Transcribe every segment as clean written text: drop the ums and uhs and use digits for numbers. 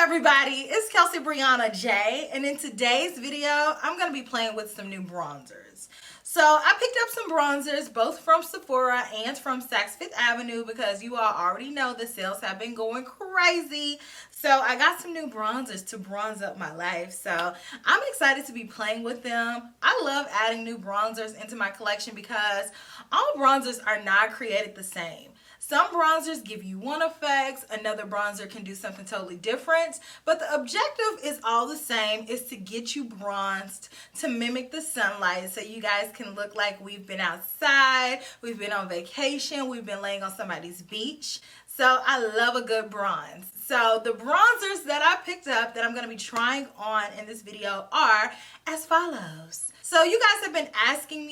everybody, it's Kelsee Briana J, and in today's video I'm going to be playing with some new bronzers. So I picked up some bronzers both from Sephora and from Saks Fifth Avenue because you all already know the sales have been going crazy. So I got some new bronzers to bronze up my life. So I'm excited to be playing with them. I love adding new bronzers into my collection because all bronzers are not created the same. Some bronzers give you one effect, another bronzer can do something totally different, but the objective is all the same, is to get you bronzed, to mimic the sunlight so you guys can look like we've been outside, we've been on vacation, we've been laying on somebody's beach. So I love a good bronze. So the bronzers that I picked up that I'm going to be trying on in this video are as follows. So you guys have been asking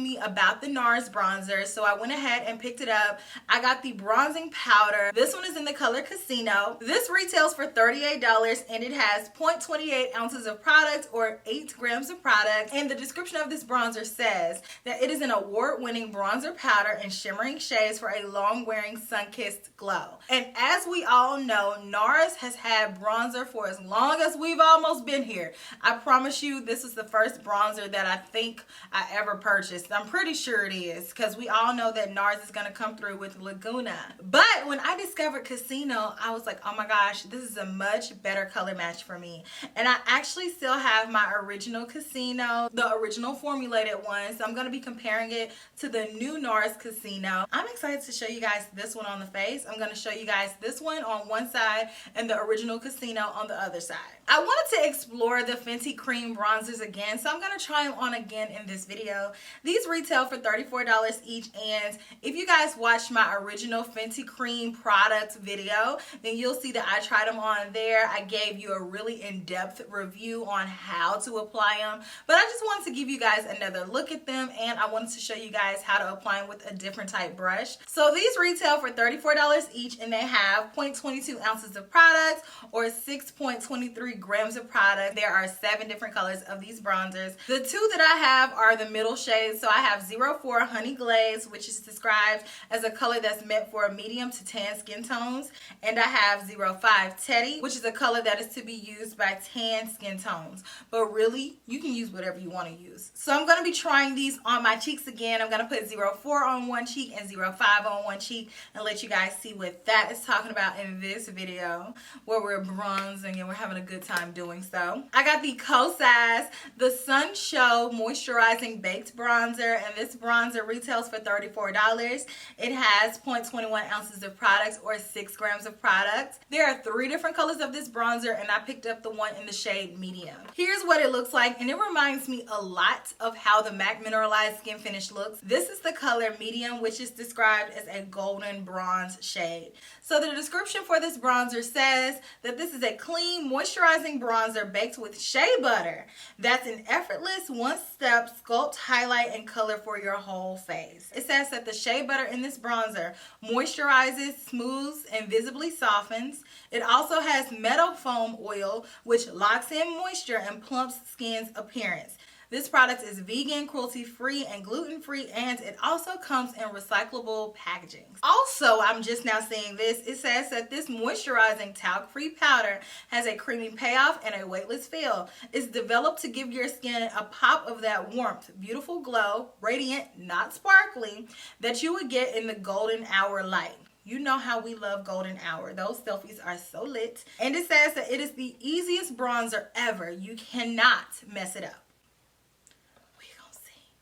me about the Nars Bronzer, so I went ahead and picked it up. I got the bronzing powder. This one is in the color Casino. This retails for $38 and it has 0.28 ounces of product or 8 grams of product. And the description of this bronzer says that it is an award-winning bronzer powder in shimmering shades for a long-wearing sun-kissed glow. And as we all know, Nars has had bronzer for as long as we've almost been here. I promise you, this is the first bronzer that I think I ever purchased. I'm pretty sure it is because we all know that Nars is going to come through with Laguna. But when I discovered Casino, I was like, oh my gosh, this is a much better color match for me. And I actually still have my original Casino, the original formulated one. So I'm going to be comparing it to the new Nars Casino. I'm excited to show you guys this one on the face. I'm going to show you guys this one on one side and the original Casino on the other side. I wanted to explore the Fenty cream bronzers again, so I'm going to try them on again in this video. These retail for $34 each, and if you guys watched my original Fenty cream product video, then you'll see that I tried them on there. I gave you a really in-depth review on how to apply them, but I just wanted to give you guys another look at them, and I wanted to show you guys how to apply them with a different type brush. So these retail for $34 each, and they have 0.22 ounces of product or 6.23 grams of product. There are 7 different colors of these bronzers. The 2 that I have are the middle shades. So I have 04 Honey Glaze, which is described as a color that's meant for medium to tan skin tones. And I have 05 Teddy, which is a color that is to be used by tan skin tones. But really, you can use whatever you want to use. So I'm going to be trying these on my cheeks again. I'm going to put 04 on one cheek and 05 on one cheek and let you guys see what that is talking about in this video where we're bronzing and we're having a good time doing so. I got the Kosas, the Sun Show Moisturizing Baked Bronzer, and this bronzer retails for $34. It has 0.21 ounces of product or 6 grams of product. There are 3 different colors of this bronzer, and I picked up the one in the shade medium. Here's what it looks like, and it reminds me a lot of how the MAC Mineralized Skin Finish looks. This is the color medium, which is described as a golden bronze shade. So the description for this bronzer says that this is a clean, moisturizing bronzer baked with shea butter. That's an effortless one-step sculpt, highlight, and color for your whole face. It says that the shea butter in this bronzer moisturizes, smooths, and visibly softens. It also has meadow foam oil, which locks in moisture and plumps skin's appearance. This product is vegan, cruelty-free, and gluten-free, and it also comes in recyclable packaging. Also, I'm just now seeing this, it says that this moisturizing talc-free powder has a creamy payoff and a weightless feel. It's developed to give your skin a pop of that warmth, beautiful glow, radiant, not sparkly, that you would get in the golden hour light. You know how we love golden hour. Those selfies are so lit. And it says that it is the easiest bronzer ever. You cannot mess it up.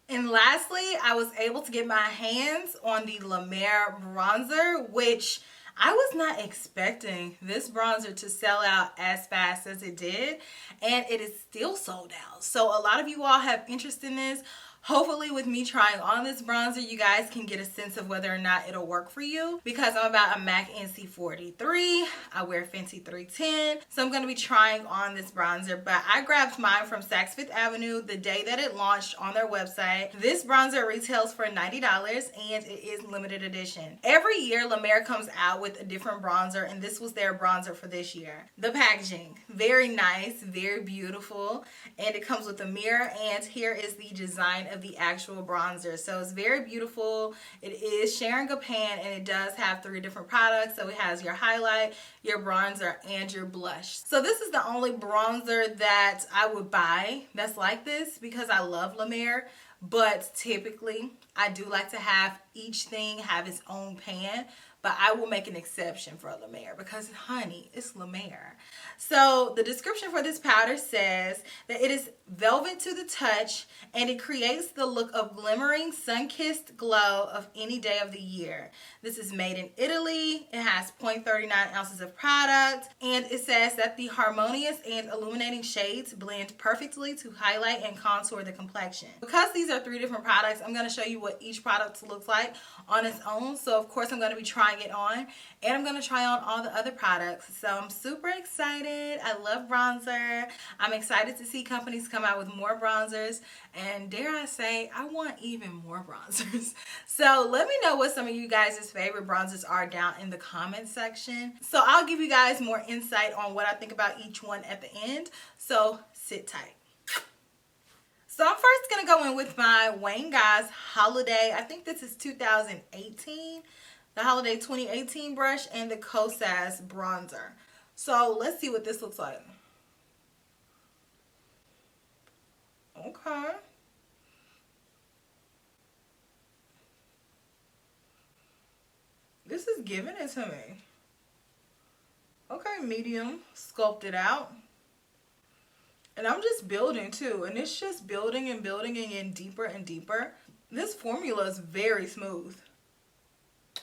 And lastly, I was able to get my hands on the Lemare Bronzer, which I was not expecting this bronzer to sell out as fast as it did, and it is still sold out. So a lot of you all have interest in this. Hopefully with me trying on this bronzer, you guys can get a sense of whether or not it'll work for you, because I'm about a MAC NC43. I wear Fenty 310. So I'm going to be trying on this bronzer, but I grabbed mine from Saks Fifth Avenue the day that it launched on their website. This bronzer retails for $90 and it is limited edition. Every year, Lemare comes out with a different bronzer, and this was their bronzer for this year. The packaging, very nice, very beautiful, and it comes with a mirror, and here is the design of of the actual bronzer. So it's very beautiful. It is sharing a pan, and it does have 3 different products. So it has your highlight, your bronzer, and your blush. So this is the only bronzer that I would buy that's like this because I love Lemare. But typically, I do like to have each thing have its own pan. But I will make an exception for Lemare because, honey, it's Lemare. So the description for this powder says that it is velvet to the touch and it creates the look of glimmering, sun-kissed glow of any day of the year. This is made in Italy. It has 0.39 ounces of product, and it says that the harmonious and illuminating shades blend perfectly to highlight and contour the complexion. Because these are 3 different products, I'm going to show you what each product looks like on its own. So of course I'm going to be trying it on, and I'm going to try on all the other products. So I'm super excited. I love bronzer. I'm excited to see companies come out with more bronzers, and dare I say, I want even more bronzers. So let me know what some of you guys' favorite bronzers are down in the comment section. So I'll give you guys more insight on what I think about each one at the end. So sit tight. So I'm first going to go in with my Wayne Guys Holiday. I think this is 2018. The Holiday 2018 brush and the Kosas bronzer. So let's see what this looks like. Okay. This is giving it to me. Okay, medium, sculpted out. And I'm just building too. And it's just building and building and getting deeper and deeper. This formula is very smooth.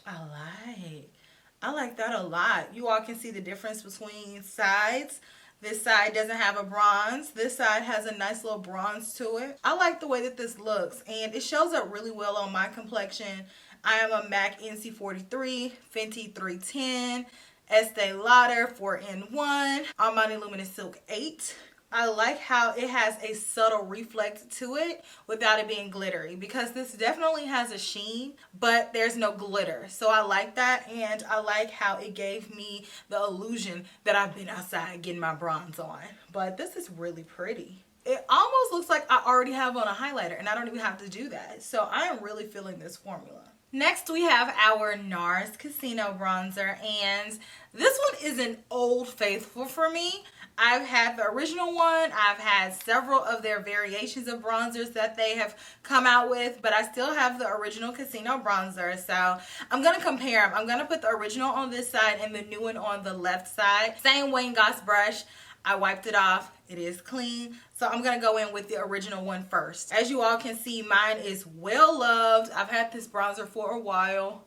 I like that a lot. You all can see the difference between sides. This side doesn't have a bronze. This side has a nice little bronze to it. I like the way that this looks, and it shows up really well on my complexion. I am a MAC NC43, Fenty 310, Estee Lauder 4in1, Armani Luminous Silk 8. I like how it has a subtle reflect to it without it being glittery, because this definitely has a sheen, but there's no glitter. So I like that, and I like how it gave me the illusion that I've been outside getting my bronze on. But this is really pretty. It almost looks like I already have on a highlighter, and I don't even have to do that. So I am really feeling this formula. Next, we have our Nars Casino Bronzer, and this one is an old faithful for me. I've had the original one. I've had several of their variations of bronzers that they have come out with, but I still have the original Casino Bronzer. So I'm going to compare them. I'm going to put the original on this side and the new one on the left side. Same Wayne Goss brush. I wiped it off. It is clean. So I'm going to go in with the original one first. As you all can see, mine is well loved. I've had this bronzer for a while,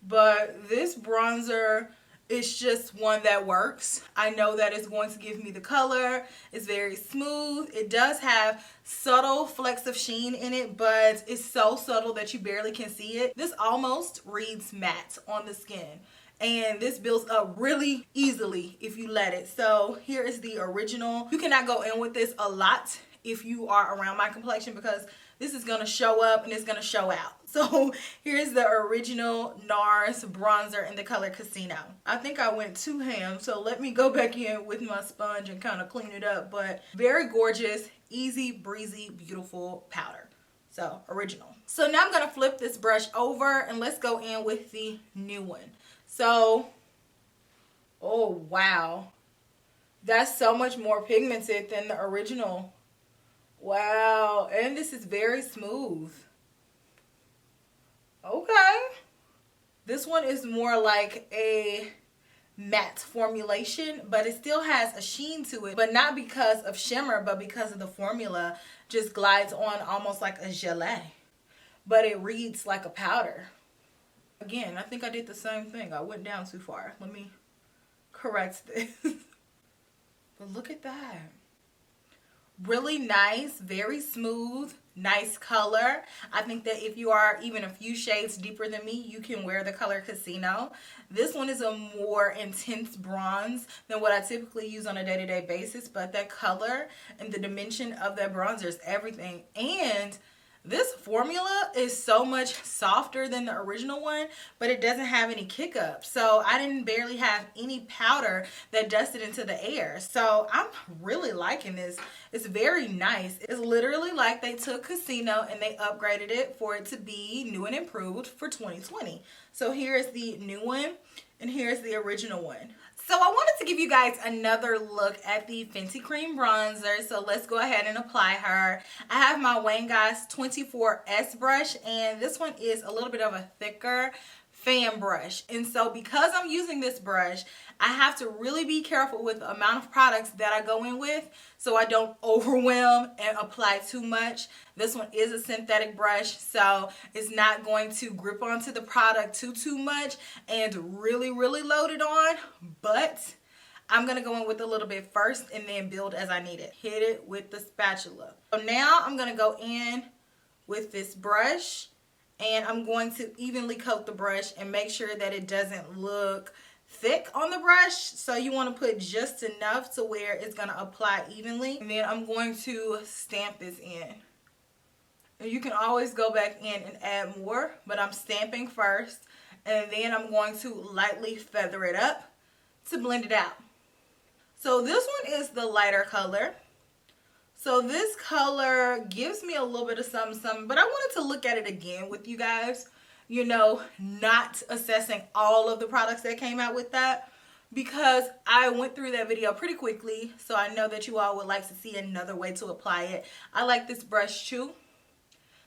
but this bronzer, it's just one that works. I know that it's going to give me the color. It's very smooth. It does have subtle flecks of sheen in it, but it's so subtle that you barely can see it. This almost reads matte on the skin, and this builds up really easily if you let it. So here is the original. You cannot go in with this a lot if you are around my complexion, because this is going to show up and it's going to show out. So here's the original Nars Bronzer in the color Casino. I think I went too ham, so let me go back in with my sponge and kind of clean it up. But very gorgeous, easy, breezy, beautiful powder. So original. So now I'm going to flip this brush over and let's go in with the new one. So, oh wow. That's so much more pigmented than the original. Wow, and this is very smooth. Okay. This one is more like a matte formulation, but it still has a sheen to it, but not because of shimmer, but because of the formula. Just glides on almost like a gelée, but it reads like a powder. Again, I think I did the same thing. I went down too far. Let me correct this. But look at that. Really nice, very smooth, nice color. I think that if you are even a few shades deeper than me, you can wear the color Casino. This one is a more intense bronze than what I typically use on a day-to-day basis, but that color and the dimension of that bronzer is everything. And This formula is so much softer than the original one, but it doesn't have any kick up. So I didn't barely have any powder that dusted into the air. So I'm really liking this. It's very nice. It's literally like they took Casino and they upgraded it for it to be new and improved for 2020. So here's the new one and here's the original one. So I wanted to give you guys another look at the Fenty Cream Bronzer. So let's go ahead and apply her. I have my Wayne Guys 24S brush, and this one is a little bit of a thicker fan brush. And so because I'm using this brush, I have to really be careful with the amount of products that I go in with so I don't overwhelm and apply too much. This one is a synthetic brush, so it's not going to grip onto the product too much and really load it on, but I'm going to go in with a little bit first and then build as I need it. Hit it with the spatula. So now I'm going to go in with this brush, and I'm going to evenly coat the brush and make sure that it doesn't look thick on the brush. So you want to put just enough to where it's going to apply evenly. And then I'm going to stamp this in. And you can always go back in and add more, but I'm stamping first. And then I'm going to lightly feather it up to blend it out. So this one is the lighter color. So this color gives me a little bit of something, but I wanted to look at it again with you guys, you know, not assessing all of the products that came out with that, because I went through that video pretty quickly. So I know that you all would like to see another way to apply it. I like this brush too.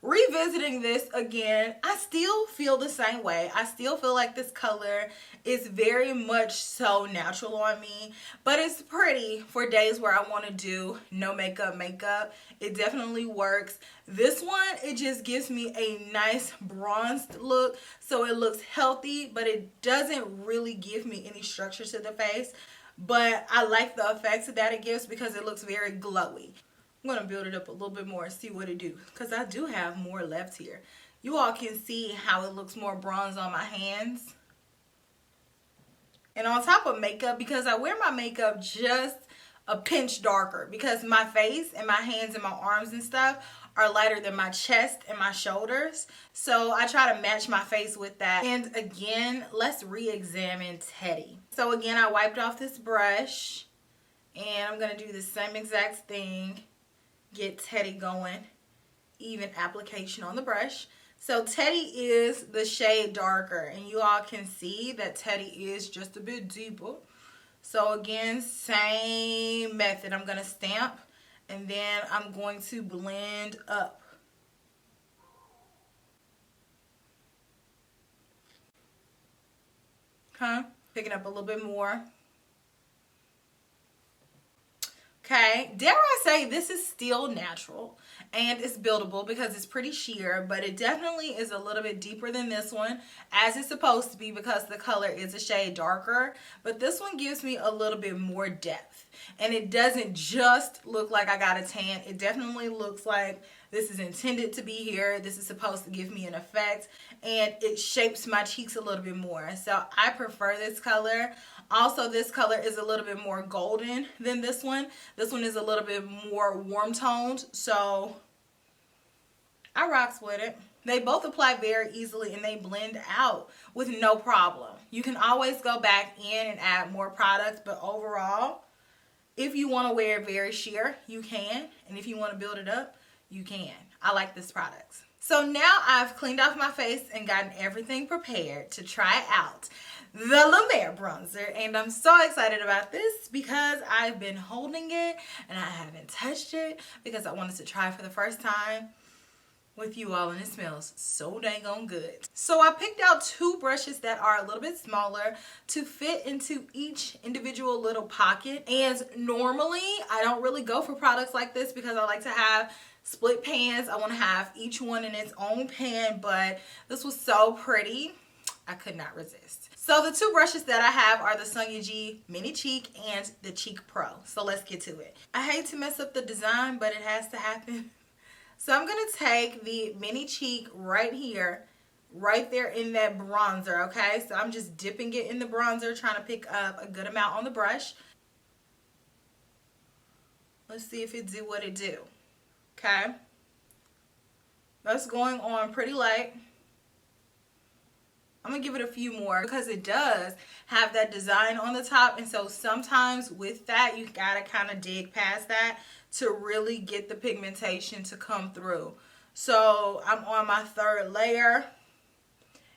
Revisiting this again, I still feel the same way. I still feel like this color is very much so natural on me, but it's pretty for days where I want to do no makeup. It definitely works. This one, it just gives me a nice bronzed look, so it looks healthy, but it doesn't really give me any structure to the face. But I like the effects that it gives because it looks very glowy. I'm going to build it up a little bit more and see what it do, because I do have more left here. You all can see how it looks more bronze on my hands. And on top of makeup, because I wear my makeup just a pinch darker, because my face and my hands and my arms and stuff are lighter than my chest and my shoulders. So I try to match my face with that. And again, let's re-examine Teddy. So again, I wiped off this brush and I'm going to do the same exact thing. Get Teddy going, even application on the brush. So Teddy is the shade darker, and you all can see that Teddy is just a bit deeper. So again, same method. I'm going to stamp, and then I'm going to blend up. Okay, picking up a little bit more. Okay, dare I say this is still natural and it's buildable because it's pretty sheer, but it definitely is a little bit deeper than this one, as it's supposed to be because the color is a shade darker. But this one gives me a little bit more depth, and it doesn't just look like I got a tan. It definitely looks like this is intended to be here. This is supposed to give me an effect, and it shapes my cheeks a little bit more. So I prefer this color. Also, this color is a little bit more golden than this one. This one is a little bit more warm toned, so I rocks with it. They both apply very easily and they blend out with no problem. You can always go back in and add more products, but overall, if you want to wear it very sheer, you can. And if you want to build it up, you can. I like this product. So now I've cleaned off my face and gotten everything prepared to try out the Lemare Bronzer, and I'm so excited about this because I've been holding it and I haven't touched it because I wanted to try it for the first time with you all, and it smells so dang on good. So I picked out two brushes that are a little bit smaller to fit into each individual little pocket. And normally I don't really go for products like this because I like to have split pans. I want to have each one in its own pan, but this was so pretty, I could not resist. So the two brushes that I have are the Sonia G Mini Cheek and the Cheek Pro. So let's get to it. I hate to mess up the design, but it has to happen. So I'm going to take the Mini Cheek right here, right there in that bronzer, okay? So I'm just dipping it in the bronzer, trying to pick up a good amount on the brush. Let's see if it do what it do. Okay. That's going on pretty light. I'm gonna give it a few more because it does have that design on the top, and so sometimes with that you gotta kind of dig past that to really get the pigmentation to come through. So I'm on my third layer.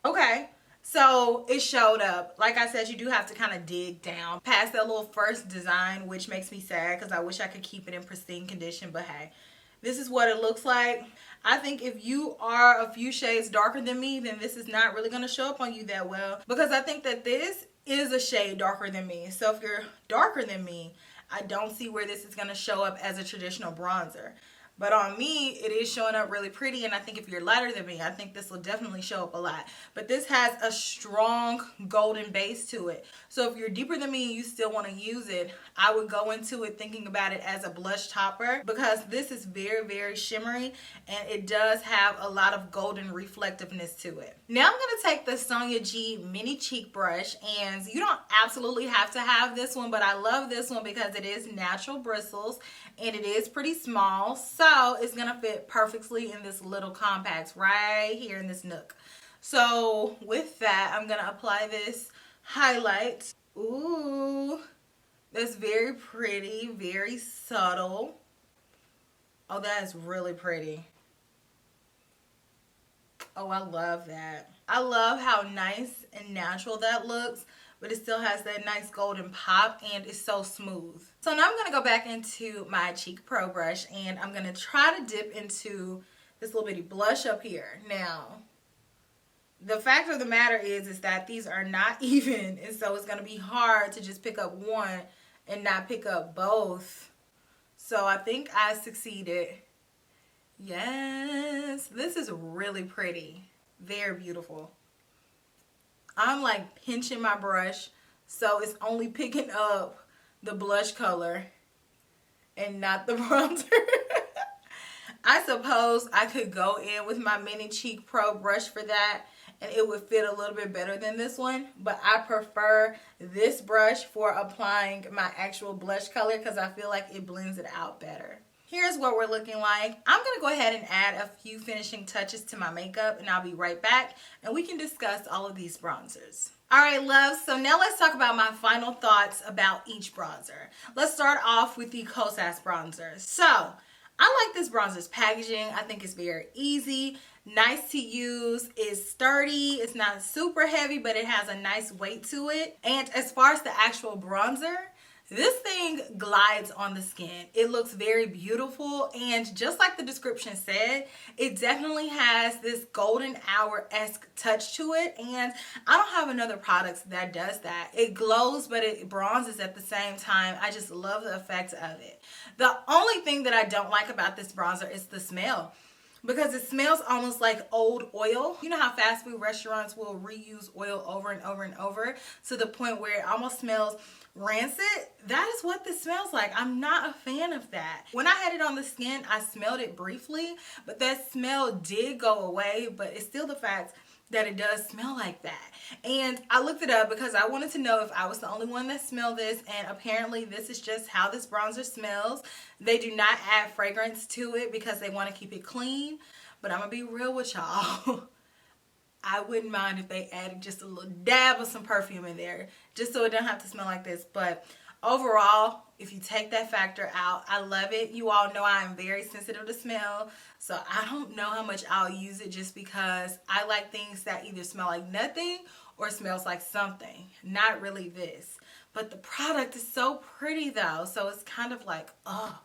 Okay, so it showed up. Like I said, you do have to kind of dig down past that little first design, which makes me sad because I wish I could keep it in pristine condition, but hey, this is what it looks like. I think if you are a few shades darker than me, then this is not really going to show up on you that well, because I think that this is a shade darker than me. So if you're darker than me, I don't see where this is going to show up as a traditional bronzer. But on me, it is showing up really pretty, and I think if you're lighter than me, I think this will definitely show up a lot. But this has a strong golden base to it. So if you're deeper than me and you still want to use it, I would go into it thinking about it as a blush topper, because this is very, very shimmery, and it does have a lot of golden reflectiveness to it. Now I'm going to take the Sonia G mini cheek brush, and you don't absolutely have to have this one, but I love this one because it is natural bristles, and it is pretty small. So it's going to fit perfectly in this little compact right here in this nook. So with that, I'm going to apply this highlight. Ooh, that's very pretty, very subtle. Oh, that is really pretty. Oh, I love that. I love how nice and natural that looks, but it still has that nice golden pop, and it's so smooth. So now I'm going to go back into my Cheek Pro brush, and I'm going to try to dip into this little bitty blush up here. Now, the fact of the matter is that these are not even, and so it's going to be hard to just pick up one and not pick up both. So I think I succeeded. Yes, this is really pretty. Very beautiful. I'm like pinching my brush so it's only picking up the blush color and not the bronzer. I suppose I could go in with my mini Cheek Pro brush for that, and it would fit a little bit better than this one, but I prefer this brush for applying my actual blush color because I feel like it blends it out better. Here's what we're looking like. I'm going to go ahead and add a few finishing touches to my makeup, and I'll be right back, and we can discuss all of these bronzers. Alright loves, so now let's talk about my final thoughts about each bronzer. Let's start off with the Kosas bronzer. So, I like this bronzer's packaging. I think it's very easy, nice to use, it's sturdy, it's not super heavy, but it has a nice weight to it. And as far as the actual bronzer, this thing glides on the skin. It looks very beautiful, and just like the description said, it definitely has this golden hour-esque touch to it, and I don't have another product that does that. It glows, but it bronzes at the same time. I just love the effect of it. The only thing that I don't like about this bronzer is the smell, because it smells almost like old oil. You know how fast food restaurants will reuse oil over and over and over to the point where it almost smells rancid? That is what this smells like. I'm not a fan of that. When I had it on the skin, I smelled it briefly, but that smell did go away, but it's still the fact that it does smell like that. And I looked it up because I wanted to know if I was the only one that smelled this, and apparently this is just how this bronzer smells. They do not add fragrance to it because they want to keep it clean, but I'm gonna be real with y'all. I wouldn't mind if they added just a little dab of some perfume in there, just so it doesn't have to smell like this. But overall, if you take that factor out, I love it. You all know I am very sensitive to smell, so I don't know how much I'll use it, just because I like things that either smell like nothing or smells like something. Not really this. But the product is so pretty though, so it's kind of like, oh,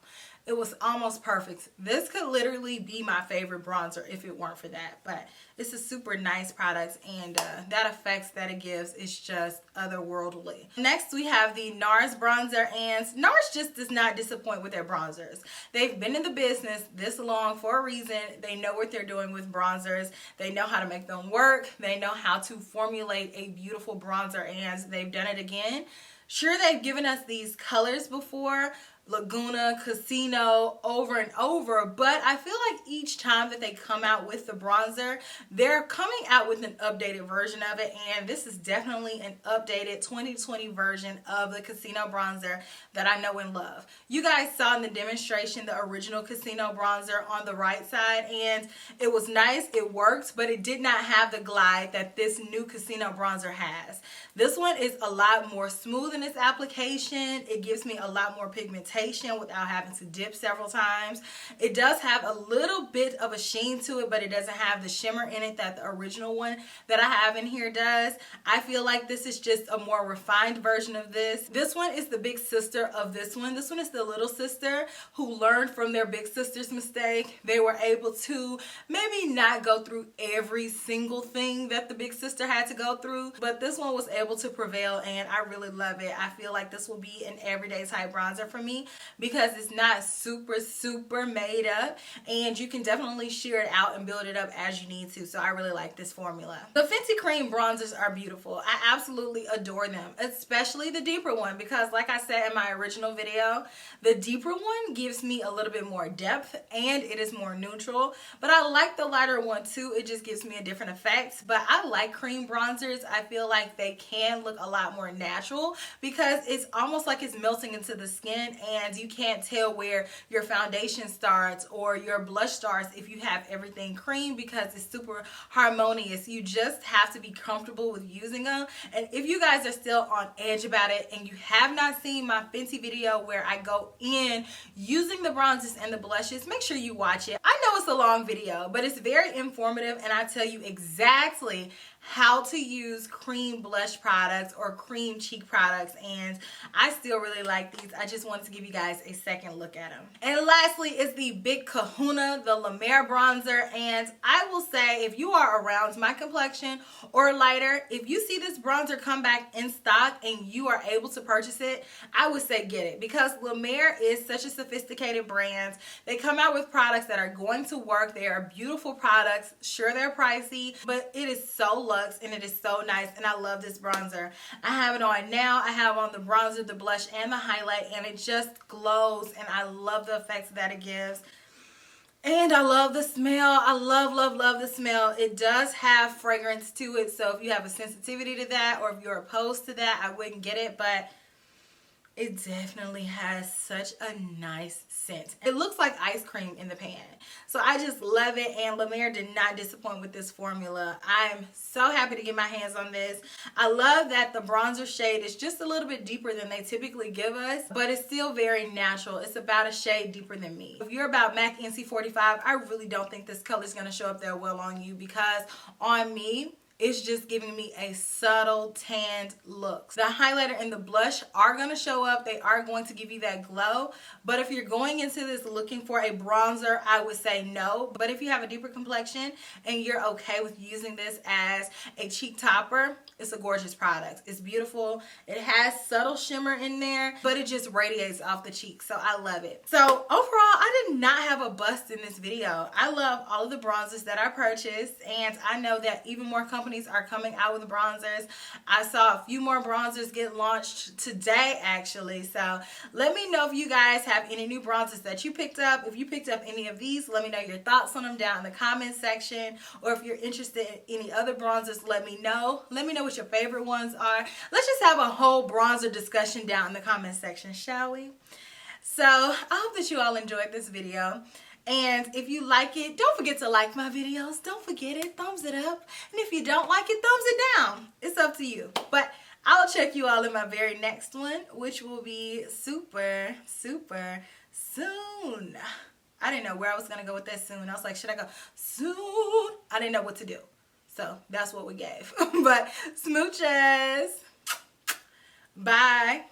it was almost perfect. This could literally be my favorite bronzer if it weren't for that. But it's a super nice product, and that effect that it gives is just otherworldly. Next, we have the Nars Bronzer, and Nars just does not disappoint with their bronzers. They've been in the business this long for a reason. They know what they're doing with bronzers. They know how to make them work. They know how to formulate a beautiful bronzer, and they've done it again. Sure, they've given us these colors before, Laguna, Casino over and over, but I feel like each time that they come out with the bronzer, they're coming out with an updated version of it, and this is definitely an updated 2020 version of the Casino bronzer that I know and love. You guys saw in the demonstration the original Casino bronzer on the right side, and it was nice, it worked, but it did not have the glide that this new Casino bronzer has. This one is a lot more smooth in its application. It gives me a lot more pigmentation without having to dip several times. It does have a little bit of a sheen to it, but it doesn't have the shimmer in it that the original one that I have in here does. I feel like this is just a more refined version of this. This one is the big sister of this one. This one is the little sister who learned from their big sister's mistake. They were able to maybe not go through every single thing that the big sister had to go through, but this one was able to prevail, and I really love it. I feel like this will be an everyday type bronzer for me because it's not super made up, and you can definitely sheer it out and build it up as you need to. So I really like this formula. The Fenty cream bronzers are beautiful. I absolutely adore them, especially the deeper one, because like I said in my original video, the deeper one gives me a little bit more depth and it is more neutral, but I like the lighter one too. It just gives me a different effect. But I like cream bronzers. I feel like they can look a lot more natural because it's almost like it's melting into the skin, and you can't tell where your foundation starts or your blush starts if you have everything cream, because it's super harmonious. You just have to be comfortable with using them. And if you guys are still on edge about it and you have not seen my Fenty video where I go in using the bronzers and the blushes, make sure you watch it. I know it's a long video, but it's very informative, and I tell you exactly how to use cream blush products or cream cheek products, and I still really like these. I just wanted to give you guys a second look at them. And lastly is the Big Kahuna, the Lemare Bronzer, and I will say if you are around my complexion or lighter, if you see this bronzer come back in stock and you are able to purchase it, I would say get it, because Lemare is such a sophisticated brand. They come out with products that are going to work. They are beautiful products. Sure, they're pricey, but it is so luxe and it is so nice, and I love this bronzer. I have it on now. I have on the bronzer, the blush, and the highlight, and it just glows, and I love the effects that it gives. And I love the smell. I love the smell. It does have fragrance to it, so if you have a sensitivity to that or if you're opposed to that, I wouldn't get it, but it definitely has such a nice scent. It looks like ice cream in the pan. So I just love it, and Lemare did not disappoint with this formula. I'm so happy to get my hands on this. I love that the bronzer shade is just a little bit deeper than they typically give us, but it's still very natural. It's about a shade deeper than me. If you're about MAC NC45, I really don't think this color is going to show up there well on you, because on me, it's just giving me a subtle tanned look. The highlighter and the blush are going to show up. They are going to give you that glow. But if you're going into this looking for a bronzer, I would say no. But if you have a deeper complexion and you're okay with using this as a cheek topper, it's a gorgeous product. It's beautiful. It has subtle shimmer in there, but it just radiates off the cheek. So I love it. So overall, I did not have a bust in this video. I love all of the bronzers that I purchased, and I know that even more companies are coming out with bronzers. I saw a few more bronzers get launched today, actually. So let me know if you guys have any new bronzers that you picked up. If you picked up any of these, let me know your thoughts on them down in the comment section. Or if you're interested in any other bronzers, let me know. Let me know what your favorite ones are. Let's just have a whole bronzer discussion down in the comment section, shall we? So I hope that you all enjoyed this video. And if you like it, don't forget to like my videos. Don't forget it. Thumbs it up. And if you don't like it, thumbs it down. It's up to you. But I'll check you all in my very next one, which will be super soon. I didn't know where I was going to go with that soon. I was like, should I go soon? I didn't know what to do. So that's what we gave. But smooches. Bye.